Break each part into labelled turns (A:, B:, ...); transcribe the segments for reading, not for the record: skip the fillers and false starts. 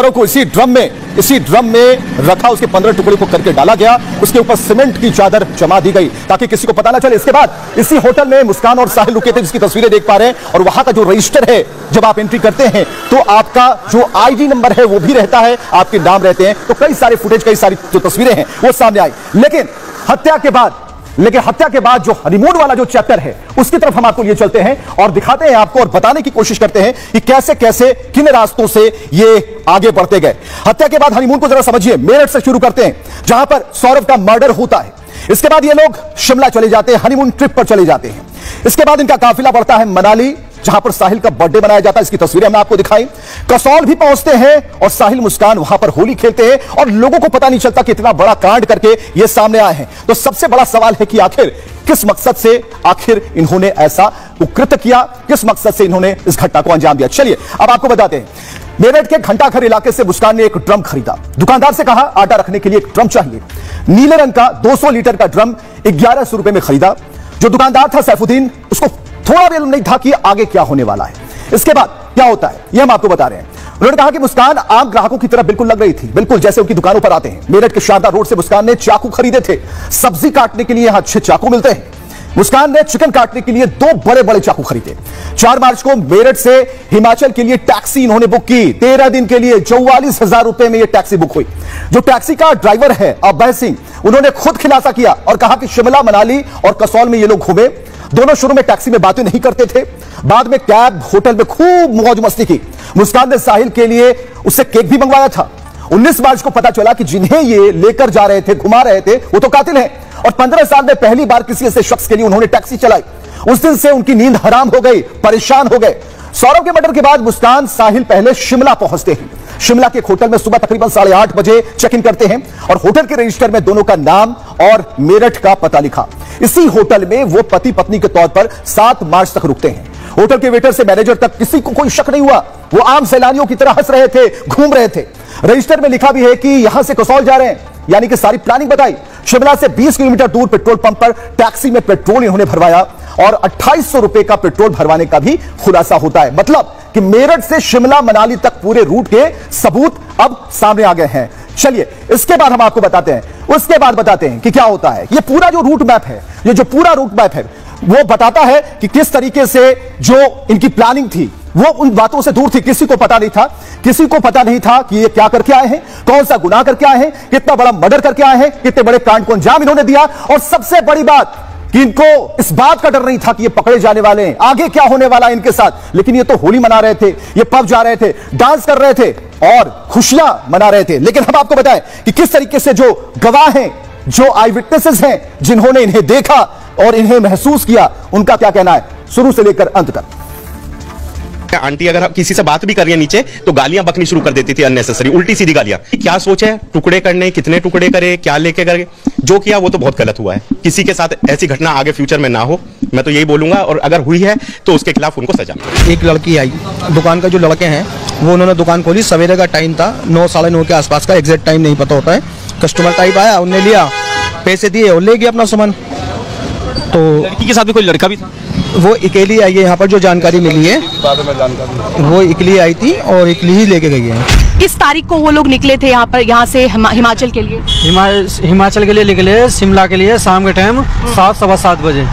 A: सौरव को इसी ड्रम में रखा, उसके 15 टुकड़े को करके डाला गया, उसके ऊपर सीमेंट की चादर जमा दी गई ताकि किसी को पता ना चले। इसके बाद इसी होटल में मुस्कान और साहिल रुके थे, जिसकी तस्वीरें देख पा रहे हैं। और वहां का जो रजिस्टर है, जब आप एंट्री करते हैं तो आपका जो आईडी नंबर है वो भी रहता है, आपके नाम रहते हैं। तो कई सारे फुटेज, कई सारी जो तस्वीरें हैं वो सामने आई। लेकिन हत्या के बाद जो हनीमून वाला जो चैप्टर है उसकी तरफ हम आपको लिए चलते हैं और दिखाते हैं आपको और बताने की कोशिश करते हैं कि कैसे कैसे किन रास्तों से ये आगे बढ़ते गए। हत्या के बाद हनीमून को जरा समझिए। मेरठ से शुरू करते हैं, जहां पर सौरव का मर्डर होता है। इसके बाद ये लोग शिमला चले जाते हैं, हनीमून ट्रिप पर चले जाते हैं। इसके बाद इनका काफिला बढ़ता है मनाली, जहां पर साहिल का बर्थडे मनाया जाता है। इसकी तस्वीरें हमने आपको दिखाई। कसौल भी पहुंचते हैं और साहिल मुस्कान वहां पर होली खेलते हैं और लोगों को पता नहीं चलता कि इतना बड़ा कांड करके ये सामने आए हैं। तो सबसे बड़ा सवाल है कि आखिर किस मकसद से आखिर इन्होंने ऐसा उकृत्य किया, किस मकसद से इन्होंने इस घटना को अंजाम दिया। चलिए अब आपको बताते हैं। मेरठ के घंटाघर इलाके से मुस्कान ने एक ड्रम खरीदा। दुकानदार से कहा आटा रखने के लिए एक ड्रम चाहिए। नीले रंग का 200 लीटर का ड्रम 1100 रुपए में खरीदा। जो दुकानदार था सैफुद्दीन, उसको थोड़ा भी नहीं था कि आगे क्या होने वाला है। इसके बाद क्या होता है यह हम आपको बता रहे हैं। उन्होंने कहा कि मुस्कान आम ग्राहकों की तरह बिल्कुल लग रही थी, बिल्कुल जैसे उनकी दुकानों पर आते हैं। मेरठ के शारदा रोड से मुस्कान ने चाकू खरीदे थे। सब्जी काटने के लिए यहां अच्छे चाकू मिलते हैं। मुस्कान ने चिकन काटने के लिए 2 बड़े बड़े चाकू खरीदे। 4 मार्च को मेरठ से हिमाचल के लिए टैक्सी इन्होंने बुक की। 13 दिन के लिए 44,000 रुपए में यह टैक्सी बुक हुई। जो टैक्सी का ड्राइवर है अभय सिंह, उन्होंने खुद खुलासा किया और कहा कि शिमला, मनाली और कसौल में ये लोग घूमे। दोनों शुरू में टैक्सी में बातें नहीं करते थे, बाद में कैब, होटल में खूब मौज मस्ती की। मुस्कान ने साहिल के लिए उससे केक भी मंगवाया था। 19 मार्च को पता चला कि जिन्हें ये लेकर जा रहे थे, घुमा रहे थे, वो तो कातिल हैं और 15 साल में पहली बार किसी ऐसे शख्स के लिए उन्होंने टैक्सी चलाई। उस दिन से उनकी नींद हराम हो गई, परेशान हो गए। सौरव के मर्डर के बाद मुस्कान, साहिल पहले शिमला पहुंचते हैं। शिमला के एक होटल में सुबह तकरीबन 8:30 बजे चेक इन करते हैं और होटल के रजिस्टर में दोनों का नाम और मेरठ का पता लिखा। इसी होटल में वो पति पत्नी के तौर पर 7 मार्च तक रुकते हैं। होटल के वेटर से मैनेजर तक किसी को कोई शक नहीं हुआ। वो आम सैलानियों की तरह हंस रहे थे, घूम रहे थे। रजिस्टर में लिखा भी है कि यहां से कसौल जा रहे हैं, यानी कि सारी प्लानिंग बताई। शिमला से 20 किलोमीटर दूर पेट्रोल पंप पर टैक्सी में पेट्रोल इन्होंने भरवाया और 2800 रुपए का पेट्रोल भरवाने का भी खुलासा होता है। मतलब कि मेरठ से शिमला, मनाली तक पूरे रूट के सबूत अब सामने आ गए हैं। चलिए इसके बाद हम आपको बताते हैं, उसके बाद बताते हैं कि क्या होता है। ये पूरा जो रूट मैप है, ये जो पूरा रूट मैप है वो बताता है कि किस तरीके से जो इनकी प्लानिंग थी वो उन बातों से दूर थी। किसी को पता नहीं था, किसी को पता नहीं था कि ये क्या करके आए हैं, कौन सा गुनाह करके आए हैं, कितना बड़ा मर्डर करके आए हैं, कितने बड़े कांड को अंजाम इन्होंने दिया। और सबसे बड़ी बात कि इनको इस बात का डर नहीं था कि ये पकड़े जाने वाले हैं, आगे क्या होने वाला है इनके साथ। लेकिन ये तो होली मना रहे थे, ये पब जा रहे थे, डांस कर रहे थे और खुशियां मना रहे थे। लेकिन हम आपको बताएं कि किस तरीके से जो गवाह हैं, जो आई विटनेसेस हैं, जिन्होंने इन्हें देखा और इन्हें महसूस किया, उनका क्या कहना है शुरू से लेकर अंत तक।
B: आंटी अगर किसी से बात भी कर रही है नीचे तो गालियां बकनी शुरू कर देती थी, अननेसेसरी उल्टी सीधी गालियां। क्या सोचे, टुकड़े करने, कितने टुकड़े करे, क्या लेके करे, जो किया वो तो बहुत गलत हुआ है। किसी के साथ ऐसी घटना आगे फ्यूचर में ना हो, मैं तो यही बोलूंगा। और अगर हुई है तो उसके खिलाफ उनको सजा।
C: एक लड़की आई, दुकान का जो लड़के हैं वो उन्होंने दुकान खोली, सवेरे का टाइम था, 9 साढ़े 9 के आसपास का, एग्जैक्ट टाइम नहीं पता होता है। कस्टमर टाइप आया, उनने लिया, पैसे दिए और ले गया अपना सामान। तो
D: लड़की के साथ भी कोई लड़का भी था?
C: वो अकेली आई है, यहाँ पर जो जानकारी मिली है वो अकेली आई थी और अकेली ही लेके गई है।
E: किस तारीख को वो लोग निकले थे यहाँ से हिमाचल के लिए?
F: हिमाचल के लिए निकले, शिमला के लिए शाम के टाइम 7 सवा 7 बजे।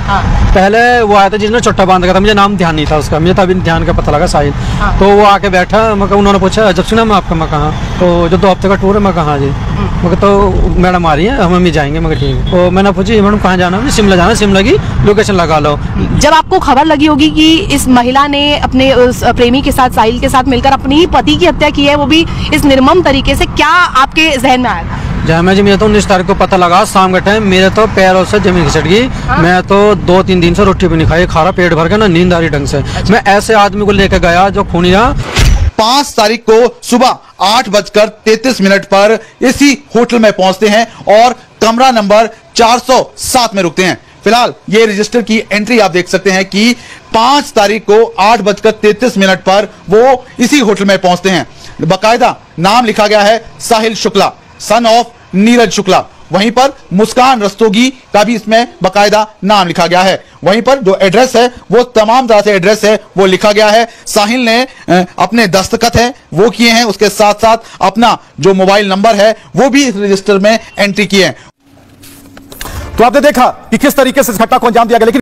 F: पहले वो आया था जिसने चुट्टा बांध रखा था, मुझे नाम ध्यान नहीं था उसका, मुझे तभी ध्यान का पता लगा साहिल। तो वो आके बैठा, मैं उन्होंने पूछा जब सुना मैं आपका, मैं कहाँ, तो जो 2 हफ्ते का टूर है, मैं कहाँ जी, मगर तो मैडम आ रही है, हम भी जाएंगे, मगर ठीक है। तो मैंने पूछी मैडम कहाँ जाना है, शिमला जाना है, शिमला की लोकेशन लगा लो।
E: जब आपको खबर लगी होगी कि इस महिला ने अपने उस प्रेमी के साथ, साहिल के साथ मिलकर अपनी ही पति की हत्या की है, वो भी इस निर्मम तरीके से, क्या आपके जहन में आया था?
F: जहाँ मैं जी, मुझे तो 19 तारीख को पता लगा शाम के टाइम, मेरे तो पैरों से जमीन खिसक गई। मैं तो 2-3 दिन से रोटी भी नहीं खाई, खा रहा पेट भर के, ना नींद आ रही ढंग से। मैं ऐसे आदमी को लेकर गया जो खूनिया।
G: 5 तारीख को सुबह 8:33 पर इसी होटल में पहुंचते हैं और कमरा नंबर 407 में रुकते हैं। फिलहाल ये रजिस्टर की एंट्री आप देख सकते हैं कि 5 तारीख को 8:33 पर वो इसी होटल में पहुंचते हैं। बाकायदा नाम लिखा गया है साहिल शुक्ला, सन ऑफ नीरज शुक्ला। वहीं पर मुस्कान रस्तोगी का भी इसमें बकायदा नाम लिखा गया है। वहीं पर जो एड्रेस है वो तमाम तरह से एड्रेस है वो लिखा गया है। साहिल ने अपने दस्तखत है वो किए हैं, उसके साथ साथ अपना जो मोबाइल नंबर है वो भी इस रजिस्टर में एंट्री किए हैं।
A: तो आपने देखा कि किस तरीके से इस घटना को अंजाम दिया गया, लेकिन